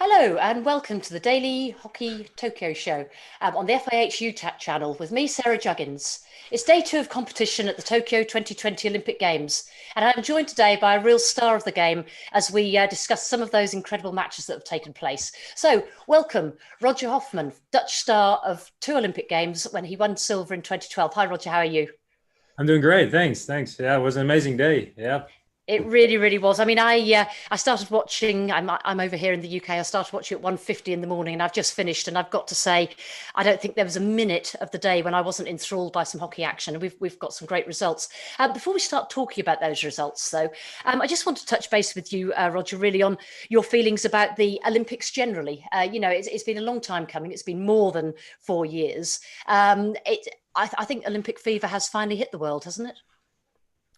Hello and welcome to the Daily Hockey Tokyo Show on the FIH UTAT channel with me, Sarah Juggins. It's day two of competition at the Tokyo 2020 Olympic Games, and I'm joined today by a real star of the game as we discuss some of those incredible matches that have taken place. So, welcome, Roger Hoffman, Dutch star of two Olympic Games when he won silver in 2012. Hi, Roger, how are you? I'm doing great. Thanks. Yeah, it was an amazing day. Yeah. It really, really was. I mean, I started watching. I'm over here in the UK. I started watching at 1:50 in the morning, and I've just finished. And I've got to say, I don't think there was a minute of the day when I wasn't enthralled by some hockey action. And we've got some great results. Before we start talking about those results, though, I just want to touch base with you, Roger, really on your feelings about the Olympics generally. It's been a long time coming. It's been more than 4 years. I think Olympic fever has finally hit the world, hasn't it?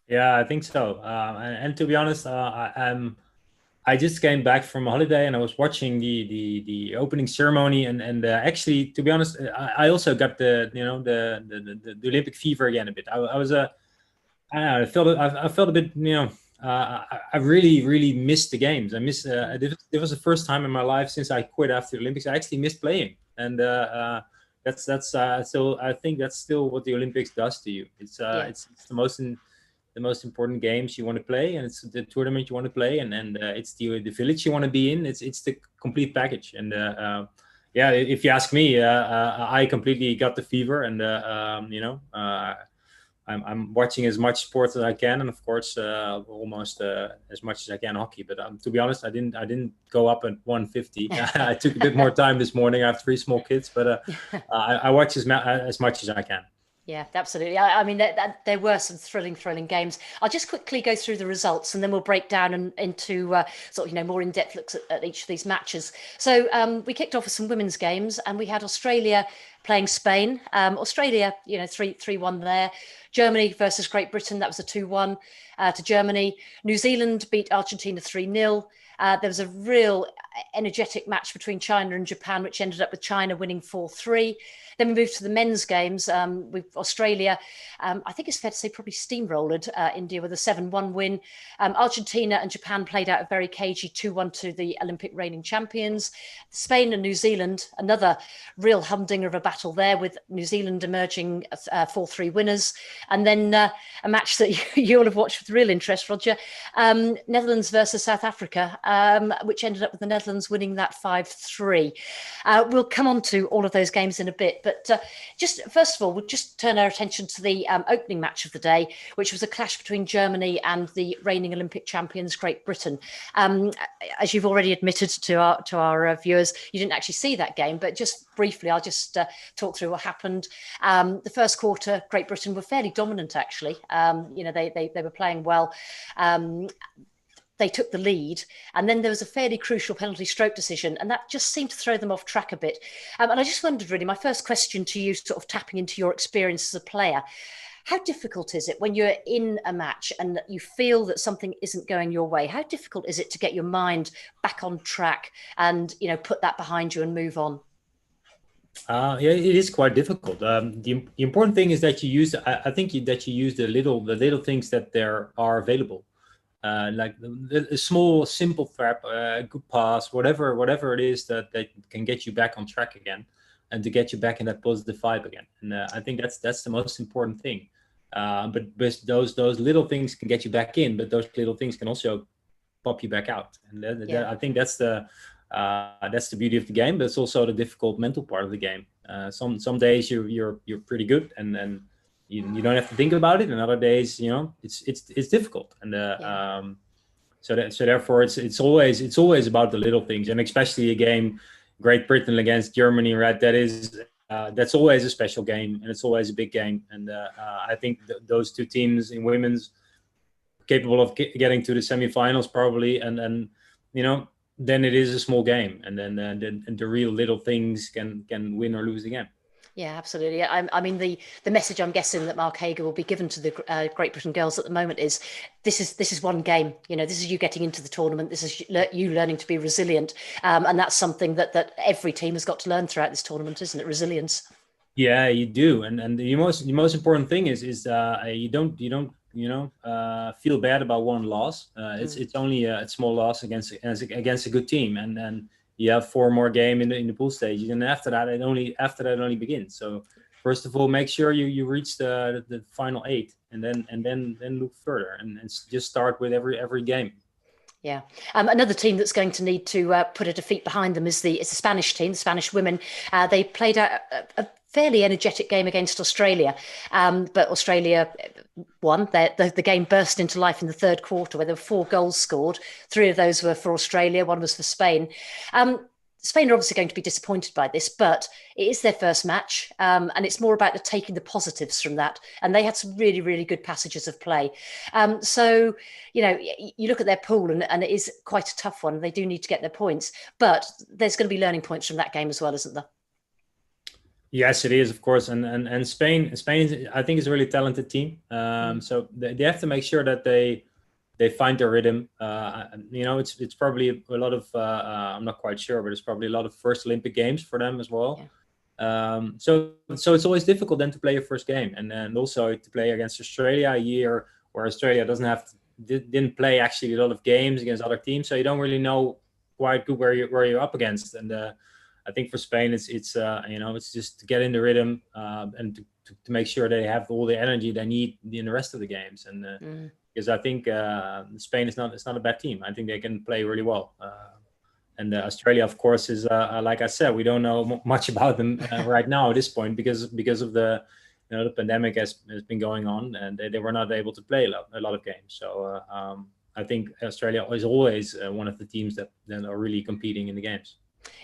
Yeah, I think so. And to be honest, I just came back from a holiday and I was watching the opening ceremony and actually, to be honest, I also got the Olympic fever again a bit. I was I don't know, I felt a bit I really missed the games. I miss it was the first time in my life since I quit after the Olympics. I actually missed playing, and that's so I think that's still what the Olympics does to you. Yeah. It's the most important games you want to play, and it's the tournament you want to play, and it's the village you want to be in. It's the complete package, and yeah, if you ask me, I completely got the fever, and I'm watching as much sports as I can, and of course, almost as much as I can hockey. But to be honest, I didn't go up at 150. I took a bit more time this morning. I have three small kids, but I watch as much as I can. Yeah, absolutely. I mean, there were some thrilling games. I'll just quickly go through the results, and then we'll break down into sort of more in-depth looks at each of these matches. So we kicked off with some women's games, and we had Australia playing Spain. Australia, 3-1 there. Germany versus Great Britain, that was a 2-1 to Germany. New Zealand beat Argentina 3-0. There was a real energetic match between China and Japan, which ended up with China winning 4-3. Then we moved to the men's games with Australia. I think it's fair to say probably steamrolled India with a 7-1 win. Argentina and Japan played out a very cagey 2-1 to the Olympic reigning champions. Spain and New Zealand, another real humdinger of a battle there, with New Zealand emerging 4-3 winners. And then a match that you'll have watched with real interest, Roger, Netherlands versus South Africa, which ended up with the Netherlands winning that 5-3. We'll come on to all of those games in a bit, but just first of all, we'll just turn our attention to the opening match of the day, which was a clash between Germany and the reigning Olympic champions, Great Britain. As you've already admitted to our viewers, you didn't actually see that game, but just briefly, I'll just talk through what happened. The first quarter, Great Britain were fairly dominant, actually. They were playing well. They took the lead, and then there was a fairly crucial penalty stroke decision, and that just seemed to throw them off track a bit. And I just wondered, really, my first question to you, sort of tapping into your experience as a player, how difficult is it when you're in a match and you feel that something isn't going your way? How difficult is it to get your mind back on track and put that behind you and move on? Yeah, it is quite difficult. The important thing is that you use. I think that you use the little things that there are available, like a small, simple trap, a good pass, whatever it is that can get you back on track again, and to get you back in that positive vibe again. And I think that's the most important thing. But those little things can get you back in, but those little things can also pop you back out. And Yeah. I think that's the beauty of the game, but it's also the difficult mental part of the game. Some days you're pretty good, and you don't have to think about it, and other days it's difficult, and Yeah. so therefore it's always about the little things, and especially a game Great Britain against Germany, right? That's always a special game, and it's always a big game, and I think those two teams in women's capable of getting to the semifinals probably, and then it is a small game, and then the real little things can win or lose the game. Yeah, absolutely. I mean, the message I'm guessing that Mark Hager will be given to the Great Britain girls at the moment is this is one game. This is you getting into the tournament. This is you learning to be resilient, and that's something that every team has got to learn throughout this tournament, isn't it? Resilience. Yeah, you do, and the most important thing is you don't feel bad about one loss. It's Mm. it's only a small loss against a good team, and you have 4 more games in the pool stages, and after that it only begins. So first of all, make sure you reach the final 8, and then look further, and just start with every game. Yeah. Another team that's going to need to put a defeat behind them is the Spanish team, the Spanish women. They played a fairly energetic game against Australia, but Australia won. The game burst into life in the third quarter, where there were 4 goals scored. 3 of those were for Australia, 1 was for Spain. Spain are obviously going to be disappointed by this, but it is their first match, and it's more about taking the positives from that. And they had some really, really good passages of play. So, you look at their pool, and it is quite a tough one. They do need to get their points, but there's going to be learning points from that game as well, isn't there? Yes, it is, of course, and Spain, I think, is a really talented team. So they have to make sure that they find their rhythm. It's probably a lot of I'm not quite sure, but it's probably a lot of first Olympic Games for them as well. Yeah. So it's always difficult then to play your first game, and also to play against Australia, a year where Australia didn't play actually a lot of games against other teams, so you don't really know quite good where you're up against. And I think for Spain, it's just to get in the rhythm, and to make sure they have all the energy they need in the rest of the games. And because I think Spain is not a bad team. I think they can play really well. And Australia, of course, is like I said, we don't know much about them right now at this point because of the the pandemic has been going on, and they were not able to play a lot of games. So I think Australia is always one of the teams that are really competing in the games.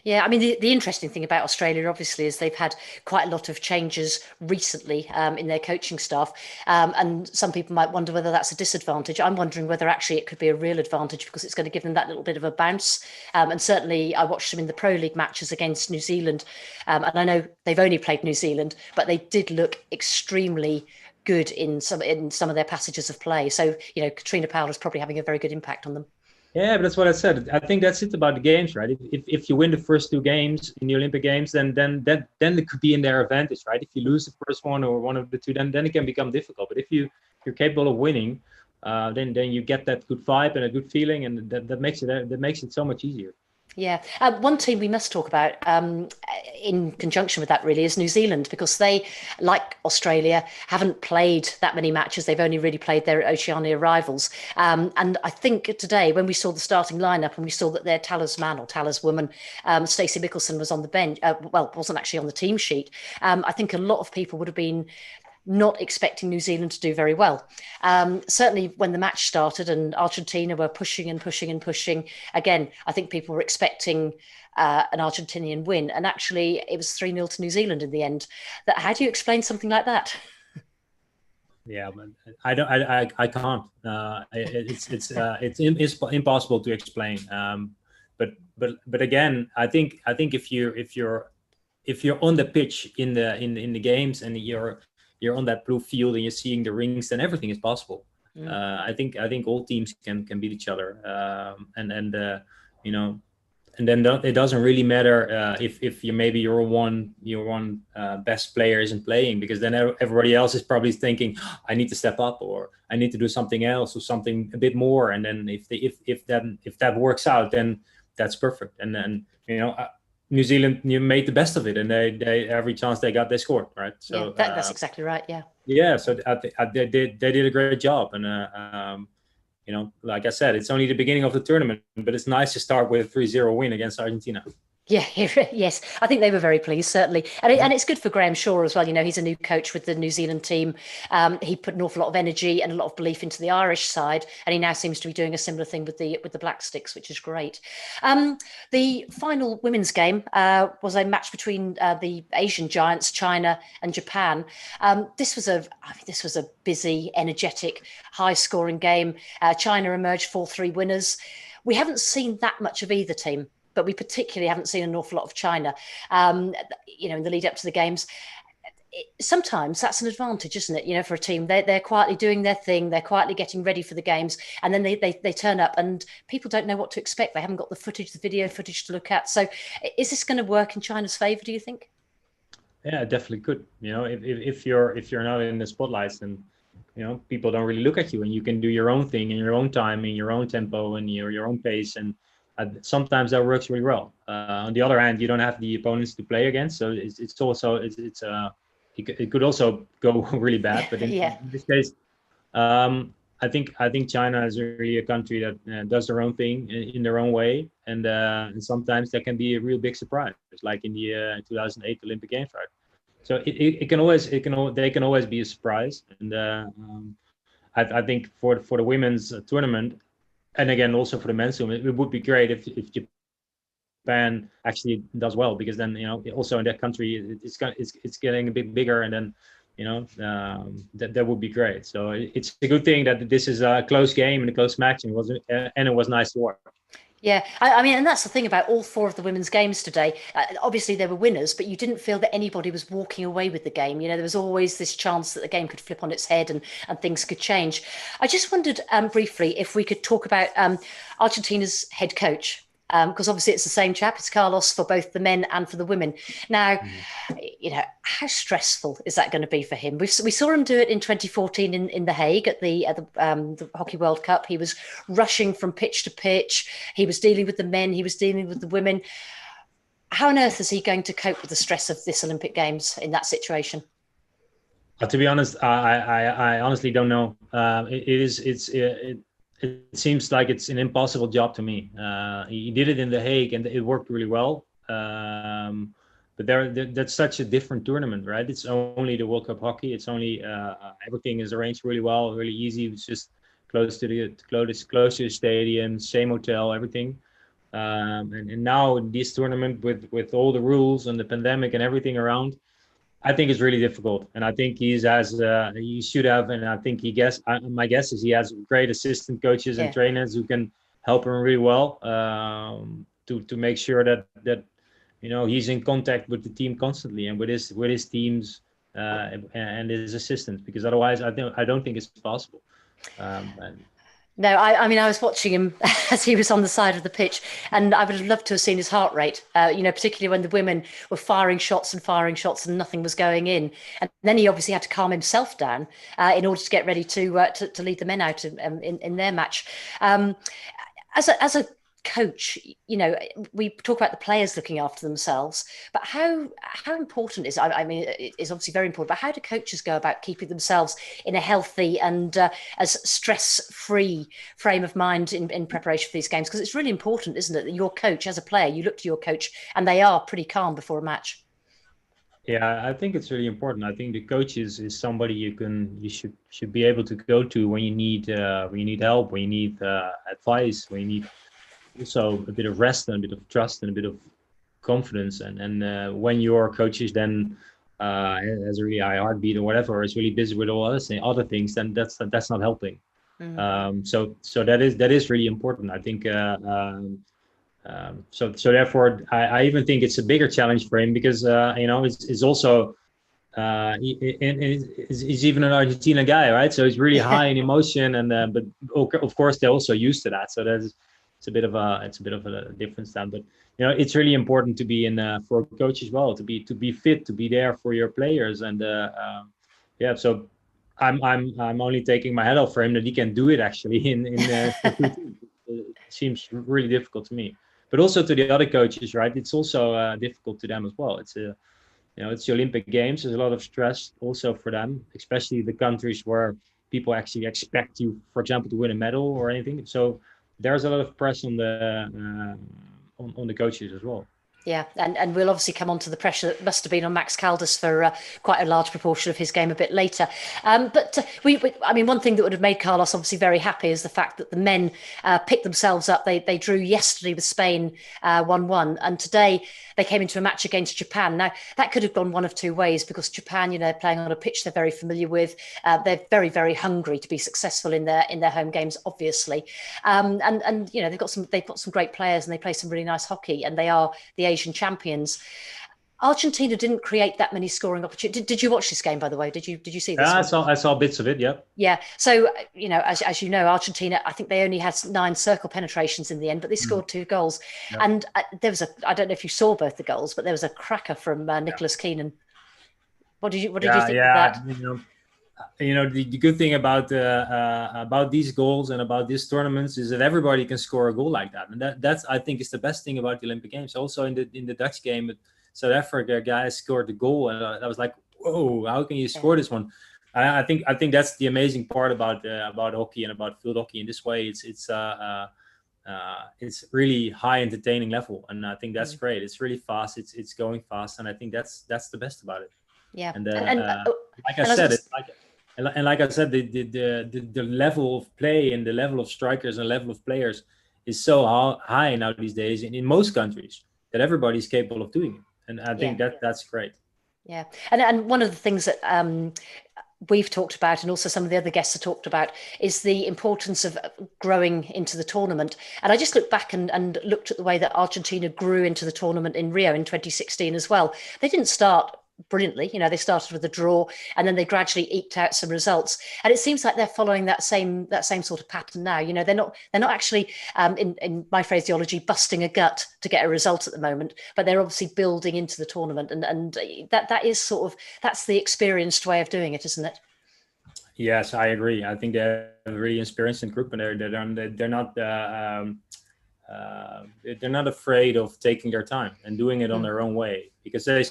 Yeah, I mean, the interesting thing about Australia, obviously, is they've had quite a lot of changes recently in their coaching staff. And some people might wonder whether that's a disadvantage. I'm wondering whether actually it could be a real advantage, because it's going to give them that little bit of a bounce. And certainly I watched them in the Pro League matches against New Zealand. And I know they've only played New Zealand, but they did look extremely good in some of their passages of play. So, Katrina Powell is probably having a very good impact on them. Yeah, but that's what I said. I think that's it about the games, right? If you win the first 2 games in the Olympic Games, then it could be in their advantage, right? If you lose the first one or one of the 2, then it can become difficult. But if you're capable of winning, then you get that good vibe and a good feeling, and that makes it so much easier. Yeah. One team we must talk about in conjunction with that really is New Zealand, because they, like Australia, haven't played that many matches. They've only really played their Oceania rivals. And I think today, when we saw the starting lineup and we saw that their talisman or taliswoman, Stacey Mickelson, was on the bench, wasn't actually on the team sheet, I think a lot of people would have been not expecting New Zealand to do very well. Certainly when the match started and Argentina were pushing and pushing and pushing, again, I think people were expecting an Argentinian win, and actually it was 3-0 to New Zealand in the end. How do you explain something like that? Yeah, but I can't. It's impossible to explain. But again, I think if you're on the pitch in the games, and you're on that blue field and you're seeing the rings, then everything is possible. I think all teams can beat each other, and then it doesn't really matter if your one best player isn't playing, because then everybody else is probably thinking, I need to step up, or I need to do something else, or something a bit more. And then if that works out, then that's perfect. And then New Zealand, you made the best of it, and they every chance they got, they scored, right? So yeah, that's exactly right. Yeah. Yeah. So they did a great job, and like I said, it's only the beginning of the tournament, but it's nice to start with a 3-0 win against Argentina. Yeah, yes, I think they were very pleased, certainly, and it's good for Graham Shaw as well. He's a new coach with the New Zealand team. He put an awful lot of energy and a lot of belief into the Irish side, and he now seems to be doing a similar thing with the Black Sticks, which is great. The final women's game was a match between the Asian giants, China and Japan. This was a busy, energetic, high-scoring game. China emerged 4-3 winners. We haven't seen that much of either team, but we particularly haven't seen an awful lot of China, in the lead up to the games. Sometimes that's an advantage, isn't it? For a team, they're quietly doing their thing, they're quietly getting ready for the games, and then they turn up, and people don't know what to expect. They haven't got the video footage to look at. So, is this going to work in China's favour, do you think? Yeah, definitely could. If you're not in the spotlights, then people don't really look at you, and you can do your own thing in your own time, in your own tempo, and your own pace. And sometimes that works really well. On the other hand, you don't have the opponents to play against, so it could also go really bad. But Yeah. in this case, I think China is really a country that does their own thing in their own way, and sometimes that can be a real big surprise, like in the 2008 Olympic Games, right? So they can always be a surprise, and I think for the women's tournament, and again also for the men's tournament, it would be great if Japan actually does well, because then also in that country it's getting a bit bigger, and then that would be great. So it's a good thing that this is a close game and a close match, and it was nice to watch. Yeah, I mean, and that's the thing about all four of the women's games today. Obviously, they were winners, but you didn't feel that anybody was walking away with the game. There was always this chance that the game could flip on its head and things could change. I just wondered briefly if we could talk about Argentina's head coach. Because obviously it's the same chap. It's Carlos for both the men and for the women. Now, how stressful is that going to be for him? We saw him do it in 2014 in The Hague at the Hockey World Cup. He was rushing from pitch to pitch. He was dealing with the men. He was dealing with the women. How on earth is he going to cope with the stress of this Olympic Games in that situation? To be honest, I honestly don't know. It seems like it's an impossible job to me. He did it in The Hague, and it worked really well. But that's such a different tournament, right? It's only the World Cup hockey. It's only everything is arranged really well, really easy. It's just close to the stadium, same hotel, everything. And now this tournament with all the rules and the pandemic and everything around, I think it's really difficult, and I think he should have, and I think my guess is he has great assistant coaches and trainers who can help him really well to make sure that he's in contact with the team constantly and with his teams and his assistants, because otherwise I don't think it's possible. No, I mean, I was watching him as he was on the side of the pitch, and I would have loved to have seen his heart rate, particularly when the women were firing shots and nothing was going in. And then he obviously had to calm himself down in order to get ready to lead the men out in their match. As a coach, we talk about the players looking after themselves, but how important is, I mean, it's obviously very important, but how do coaches go about keeping themselves in a healthy and as stress-free frame of mind in preparation for these games? Because it's really important, isn't it, that your coach, as a player, you look to your coach and they are pretty calm before a match. Yeah, I think it's really important. I think the coach is somebody you should be able to go to when you need help, when you need advice, when you need also a bit of rest and a bit of trust and a bit of confidence. And when your coach is then has a really high heartbeat or whatever, or is really busy with all other things, then that's not helping. So that is really important, I think. So therefore, I even think it's a bigger challenge for him, because it's also he's even an Argentina guy, right? So he's really high in emotion, and but of course they're also used to that. So it's a bit of a difference then. But it's really important to be in for a coach as well, to be fit, to be there for your players, and So I'm only taking my hat off for him that he can do it actually in it seems really difficult to me, but also to the other coaches, right? It's also difficult to them as well. It's it's the Olympic Games. There's a lot of stress also for them, especially the countries where people actually expect you, for example, to win a medal or anything. So there's a lot of pressure on the coaches as well. Yeah, and we'll obviously come on to the pressure that must have been on Max Caldas for quite a large proportion of his game a bit later. But I mean, one thing that would have made Carlos obviously very happy is the fact that the men picked themselves up. They drew yesterday with Spain 1-1, and today they came into a match against Japan. Now, that could have gone one of two ways, because Japan, they're playing on a pitch they're very familiar with. They're very, very hungry to be successful in their home games, obviously. And they've got some great players, and they play some really nice hockey, and they are the Asian champions. Argentina didn't create that many scoring opportunities. Did you watch this game, by the way? Did you see this? I saw bits of it. Yeah. Yeah. So as you know, Argentina, I think they only had 9 circle penetrations in the end, but they scored 2 goals. Yeah. And there was I don't know if you saw both the goals, but there was a cracker from Nicholas Keenan. What did you think of that? The good thing about these goals and about these tournaments is that everybody can score a goal like that, and that's I think is the best thing about the Olympic Games. Also in the Dutch game, South Africa guys scored the goal, and I was like, whoa, how can you score this one? I think that's the amazing part about hockey and about field hockey. In this way, it's really high entertaining level, and I think that's great. It's really fast. It's going fast, and I think that's the best about it. Yeah, And like I and I was said, gonna, it's like and like I said, the level of play and the level of strikers and level of players is so high now these days in most countries that everybody's capable of doing it, and I think yeah. that's great. Yeah, and one of the things that we've talked about, and also some of the other guests have talked about, is the importance of growing into the tournament. And I just looked back and looked at the way that Argentina grew into the tournament in Rio in 2016 as well. They didn't start brilliantly, they started with a draw, and then they gradually eked out some results. And it seems like they're following that same sort of pattern now. They're not actually, in my phraseology, busting a gut to get a result at the moment, but they're obviously building into the tournament, and that is that's the experienced way of doing it, isn't it? Yes, I agree. I think they're a really experienced group, and they're not afraid of taking their time and doing it on their own way, because they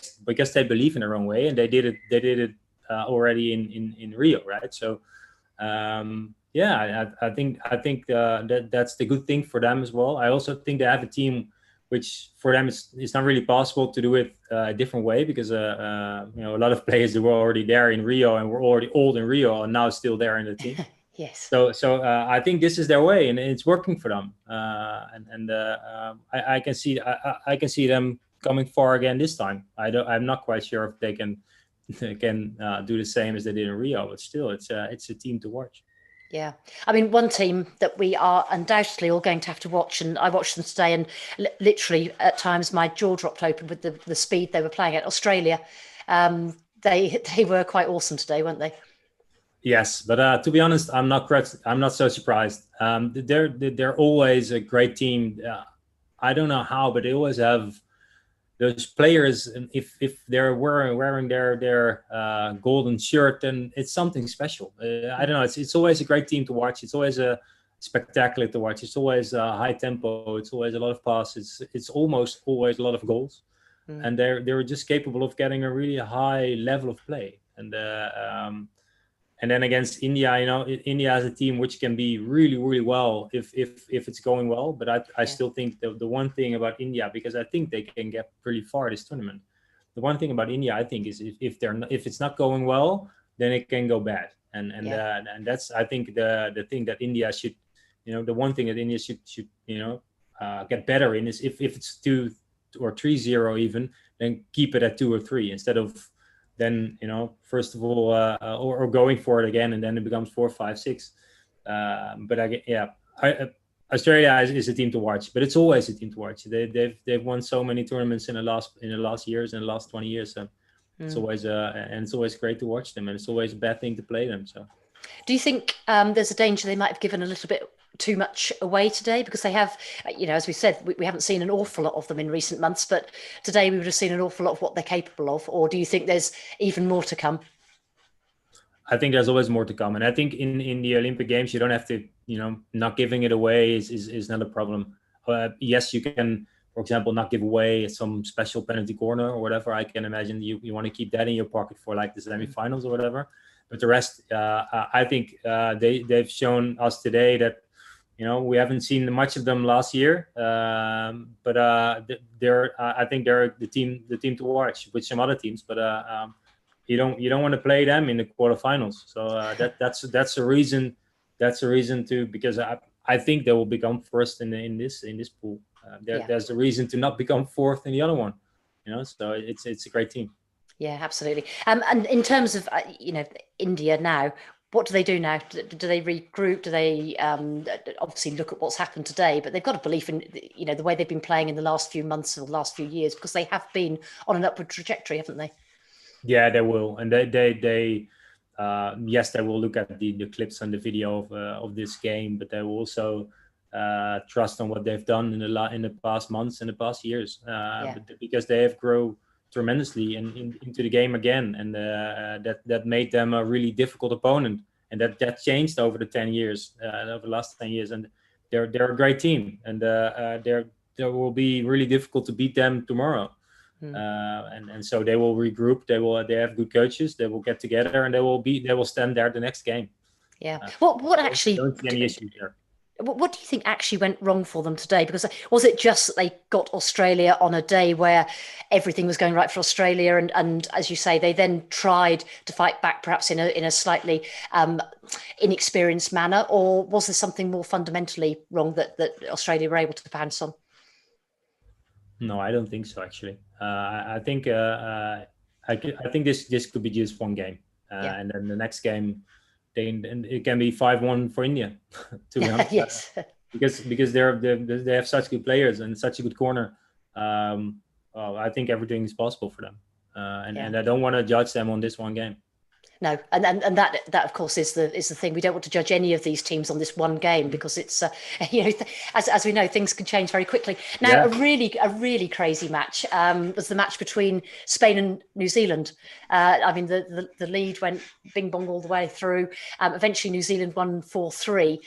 believe in their own way, and they did it already in Rio, right? So I think that's the good thing for them as well. I also think they have a team which for them it's not really possible to do it a different way, because a lot of players that were already there in Rio and were already old in Rio are now still there in the team. Yes. So I think this is their way, and it's working for them. I can see them coming far again this time. I'm not quite sure if they can do the same as they did in Rio, but still, it's a team to watch. Yeah, I mean, one team that we are undoubtedly all going to have to watch, and I watched them today, and literally at times my jaw dropped open with the speed they were playing at. Australia. They were quite awesome today, weren't they? Yes, but to be honest, I'm not so surprised. They're always a great team. I don't know how, but they always have those players. And if they're wearing their golden shirt, then it's something special. I don't know. It's always a great team to watch. It's always a spectacular to watch. It's always high tempo. It's always a lot of passes. It's almost always a lot of goals, and they're just capable of getting a really high level of play. And then against India, India has a team which can be really, really well if it's going well. But I still think the one thing about India, because I think they can get pretty far this tournament. The one thing about India, I think, is if it's not going well, then it can go bad. And that's, I think, the thing that India should, the one thing that India should get better in is if it's 2 or 3-0 even, then keep it at 2 or 3 instead of then first of all or going for it again, and then it becomes 4, 5, 6. Australia is a team to watch, but it's always a team to watch. They've won so many tournaments in the last years, in the last 20 years. So it's always great to watch them, and it's always a bad thing to play them. So, do you think there's a danger they might have given a little bit too much away today, because they have, as we said, we haven't seen an awful lot of them in recent months, but today we would have seen an awful lot of what they're capable of? Or do you think there's even more to come? I think there's always more to come, and I think in the Olympic Games you don't have to, not giving it away is not a problem. Yes, you can, for example, not give away some special penalty corner or whatever. I can imagine you want to keep that in your pocket for like the semifinals or whatever. But the rest, I think they've shown us today that we haven't seen much of them last year, but I think they're the team to watch with some other teams. But you don't want to play them in the quarterfinals. So that's a reason. That's a reason to, because I think they will become first in this pool. There's a reason to not become fourth in the other one. So it's a great team. Yeah, absolutely. And in terms of India now, what do they do now? Do they regroup? Do they obviously look at what's happened today? But they've got a belief in the way they've been playing in the last few months or the last few years, because they have been on an upward trajectory, haven't they? Yeah, they will, and they yes, they will look at the clips and the video of this game, but they will also trust on what they've done in the past months and the past years, because they have grown tremendously into the game again, and that made them a really difficult opponent, and that changed over the 10 years, over the last 10 years, and they're a great team, and they will be really difficult to beat them tomorrow. And so they will regroup. They have good coaches. They will get together, and they will stand there the next game. Yeah. What actually? Don't see any issues there. What do you think actually went wrong for them today? Because was it just that they got Australia on a day where everything was going right for Australia, and as you say, they then tried to fight back, perhaps in a slightly inexperienced manner, or was there something more fundamentally wrong that Australia were able to pounce on? No, I don't think so. Actually, I think this could be just one game, and then the next game, it can be 5-1 for India. To be honest, yes, because they have such good players and such a good corner. Well, I think everything is possible for them, and I don't want to judge them on this one game. No, and that of course is the thing. We don't want to judge any of these teams on this one game, because it's as we know, things can change very quickly. Now, a really crazy match was the match between Spain and New Zealand. I mean, the lead went bing bong all the way through. Eventually, New Zealand won 4-3.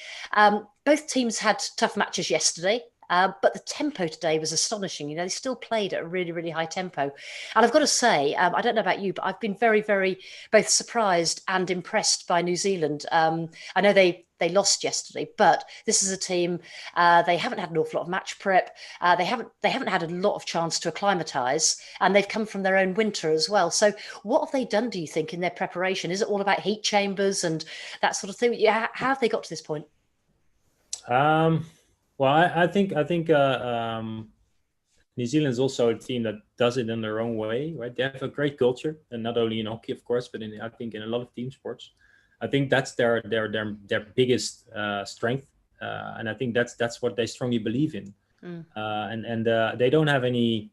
Both teams had tough matches yesterday. But the tempo today was astonishing. They still played at a really, really high tempo. And I've got to say, I don't know about you, but I've been very, very both surprised and impressed by New Zealand. I know they lost yesterday, but this is a team, they haven't had an awful lot of match prep. They haven't had a lot of chance to acclimatise, and they've come from their own winter as well. So what have they done, do you think, in their preparation? Is it all about heat chambers and that sort of thing? How have they got to this point? Well, I think New Zealand is also a team that does it in their own way, right? They have a great culture, and not only in hockey, of course, but I think in a lot of team sports. I think that's their biggest strength, and I think that's what they strongly believe in. And they don't have any,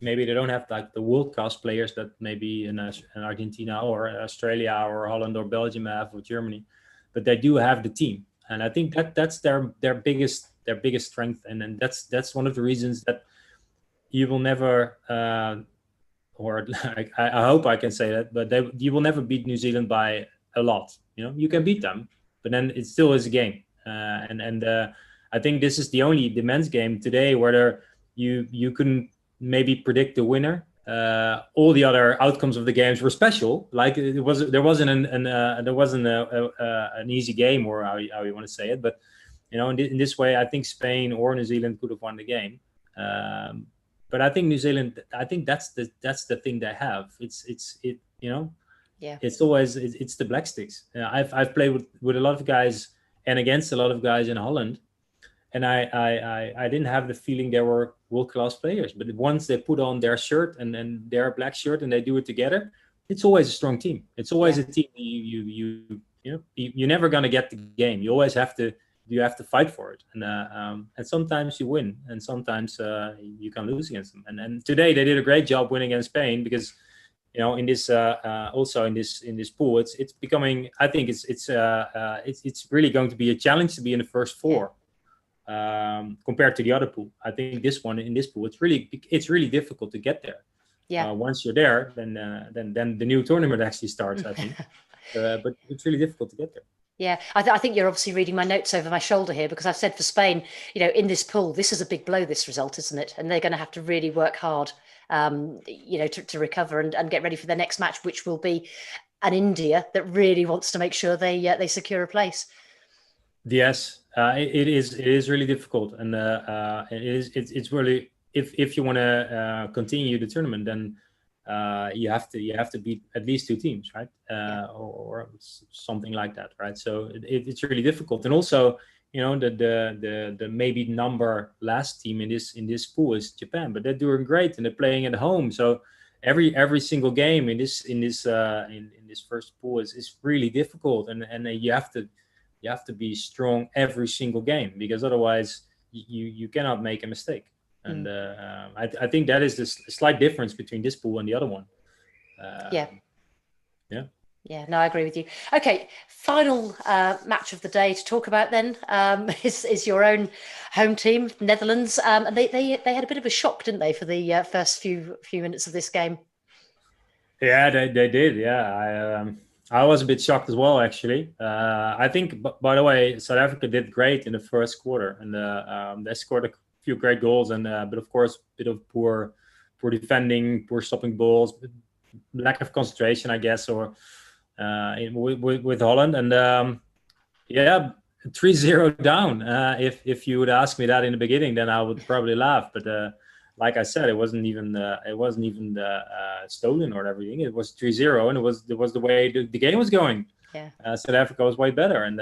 maybe they don't have like the world class players that maybe in Argentina or Australia or Holland or Belgium have, or Germany, but they do have the team. And I think that's their biggest strength, and that's one of the reasons that you will never, or I hope I can say that, but you will never beat New Zealand by a lot. You can beat them, but then it still is a game. And I think this is the men's game today where you couldn't maybe predict the winner. All the other outcomes of the games were special. Like there wasn't an easy game, or how you want to say it. But in this way, I think Spain or New Zealand could have won the game. But I think New Zealand, I think that's the thing they have. It's always the black sticks. I've played with a lot of guys and against a lot of guys in Holland, and I didn't have the feeling they were world-class players. But once they put on their shirt and their black shirt and they do it together, it's always a strong team. It's always a team you're never gonna get the game. You always have to fight for it. And sometimes you win, and sometimes you can lose against them. And today they did a great job winning against Spain, because in this also in this pool, it's becoming. I think it's really going to be a challenge to be in the first four. Compared to the other pool. I think in this pool, it's really difficult to get there. Once you're there, then the new tournament actually starts, I think. But it's really difficult to get there. Yeah, I think you're obviously reading my notes over my shoulder here, because I've said for Spain, in this pool, this is a big blow, this result, isn't it? And they're going to have to really work hard, to recover and get ready for their next match, which will be an India that really wants to make sure they secure a place. Yes, it is really difficult, and it's really, if you want to continue the tournament, then you have to beat at least two teams, right? Or something like that, right? So it's really difficult, and also the maybe number last team in this pool is Japan, but they're doing great and they're playing at home. So every single game in this first pool is really difficult, and you have to be strong every single game, because otherwise you cannot make a mistake. And I think that is the slight difference between this pool and the other one. Yeah, no, I agree with you. Okay, final match of the day to talk about then is your own home team, Netherlands. And they had a bit of a shock, didn't they, for the first few minutes of this game? Yeah, they did. Yeah, I was a bit shocked as well, actually. I think, by the way, South Africa did great in the first quarter, and they scored a few great goals, and but of course, a bit of poor defending, poor stopping balls, lack of concentration, I guess, or with Holland, and yeah, 3-0 down. If you would ask me that in the beginning, then I would probably laugh. But like I said, it wasn't even stolen or everything. It was 3-0, and it was the way the game was going. Yeah, South Africa was way better, and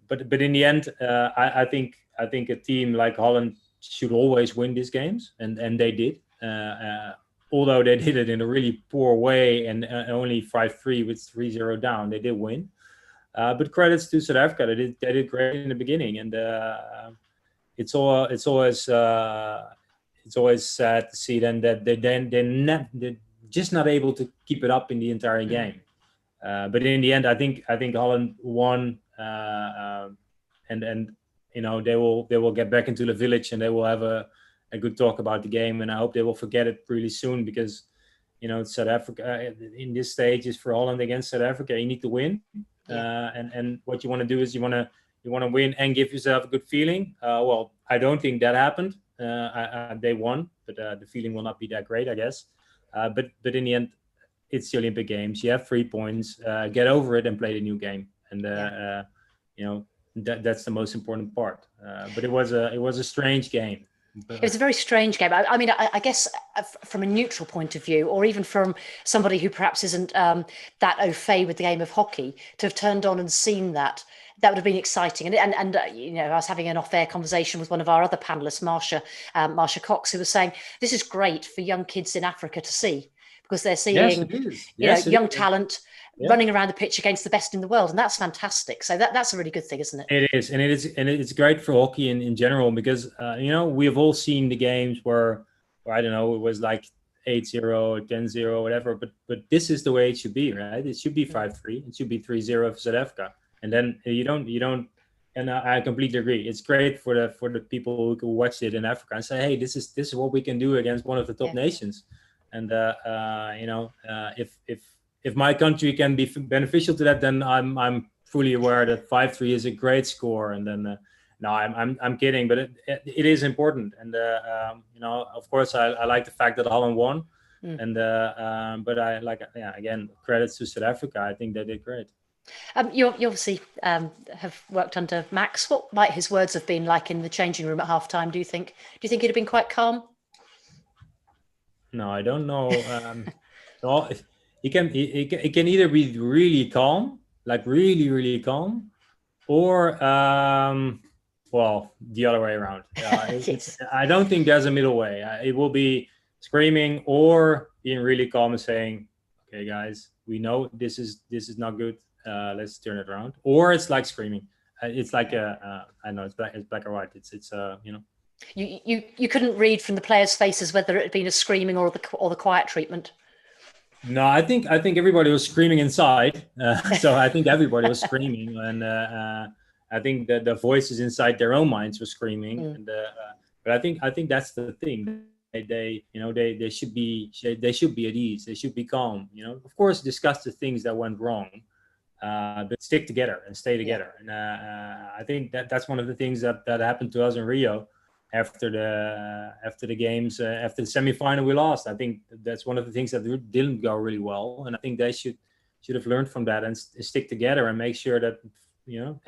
but in the end, I think a team like Holland should always win these games, and they did. Although they did it in a really poor way and only 5-3 with 3-0 down, they did win. But credits to South Africa, they did great in the beginning, and it's always sad to see then that they're just not able to keep it up in the entire game. But in the end, I think Holland won, and they will get back into the village, and they will have a good talk about the game, and I hope they will forget it really soon, because South Africa in this stage is for Holland against South Africa. You need to win, and what you want to do is you want to win and give yourself a good feeling. Well, I don't think that happened. They won, but the feeling will not be that great, I guess. But in the end, it's the Olympic Games. You have 3 points. Get over it and play the new game, and that's the most important part. But it was a strange game. it was a very strange game. I mean, I guess from a neutral point of view, or even from somebody who perhaps isn't that au fait with the game of hockey, to have turned on and seen that would have been exciting. And I was having an off-air conversation with one of our other panelists, Marsha Cox, who was saying this is great for young kids in Africa to see, because they're seeing young talent running around the pitch against the best in the world, and that's fantastic. So that's a really good thing, isn't it? It is, and it's great for hockey in general, because we have all seen the games where I don't know, it was like 8-0, 10-0, whatever. But this is the way it should be, right? It should be 5-3. It should be 3-0 for South Africa, and then you don't. And I completely agree. It's great for the people who watch it in Africa and say, hey, this is what we can do against one of the top nations, and if my country can be beneficial to that, then I'm fully aware that 5-3 is a great score. And then no, I'm kidding, but it is important. And of course, I like the fact that Holland won, and but I like again, credits to South Africa. I think they did great. You obviously have worked under Max. What might his words have been like in the changing room at halftime? Do you think he'd have been quite calm? No, I don't know. No, he can either be really calm, like really, really calm, or well, the other way around. Yes. I don't think there's a middle way. It will be screaming or being really calm and saying, "Okay, guys, we know this is not good. Let's turn it around." Or it's like screaming. It's like I know it's black or white. It's You couldn't read from the players' faces whether it had been a screaming or the quiet treatment. No, I think everybody was screaming inside. So I think everybody was screaming, and I think that the voices inside their own minds were screaming. And but I think that's the thing. They should be at ease. They should be calm. Of course, discuss the things that went wrong, but stick together and stay together. And I think that's one of the things that happened to us in Rio. After the games, after the semifinal, we lost. I think that's one of the things that didn't go really well, and I think they should have learned from that and stick together and make sure that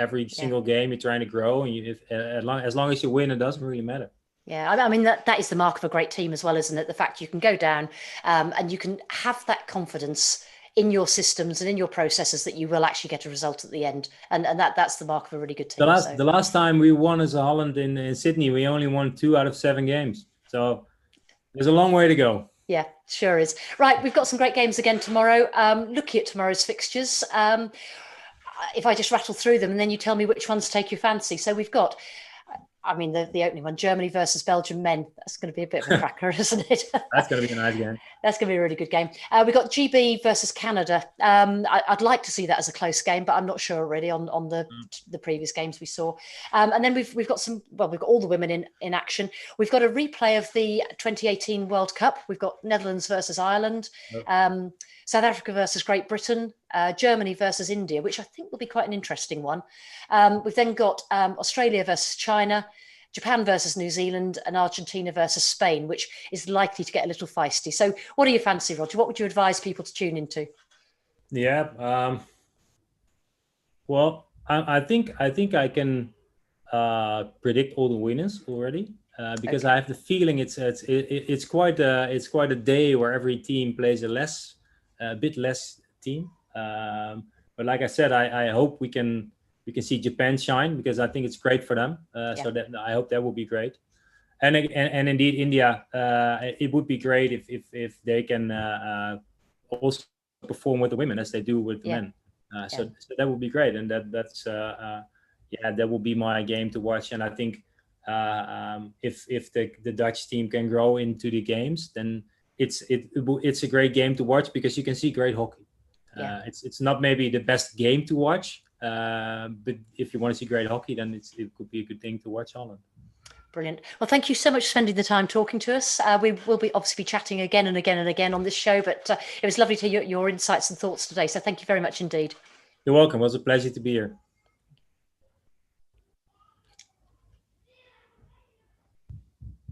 every single game you're trying to grow, and as long as you win, it doesn't really matter. Yeah, I mean that is the mark of a great team as well, isn't it? The fact you can go down and you can have that confidence in your systems and in your processes that you will actually get a result at the end, and that's the mark of a really good team. The last time we won as a Holland in Sydney, we only won 2 out of 7 games, so there's a long way to go. Yeah, sure is. Right, we've got some great games again tomorrow. Looking at tomorrow's fixtures, if I just rattle through them and then you tell me which ones take your fancy. So we've got, I mean, the opening one, Germany versus Belgium men. That's going to be a bit of a cracker, isn't it? That's going to be a nice game. That's going to be a really good game. We've got GB versus Canada. I'd like to see that as a close game, but I'm not sure already on the previous games we saw. And then we've got we've got all the women in action. We've got a replay of the 2018 World Cup. We've got Netherlands versus Ireland, South Africa versus Great Britain, Germany versus India, which I think will be quite an interesting one. We've then got Australia versus China, Japan versus New Zealand, and Argentina versus Spain, which is likely to get a little feisty. So what do you fancy, Roger? What would you advise people to tune into? Yeah. Well, I think I can predict all the winners already. Because I have the feeling it's quite a day where every team plays a bit less team. But like I said, I hope we can see Japan shine, because I think it's great for them. So that I hope that will be great. And indeed India, it would be great if they can also perform with the women as they do with the men. So that would be great, and that's that will be my game to watch. And I think if the Dutch team can grow into the games, then it's a great game to watch, because you can see great hockey. It's not maybe the best game to watch, but if you want to see great hockey, then it could be a good thing to watch Holland. Brilliant. Well, thank you so much for spending the time talking to us. We will be obviously chatting again and again and again on this show, but it was lovely to hear your insights and thoughts today. So thank you very much indeed. You're welcome. It was a pleasure to be here.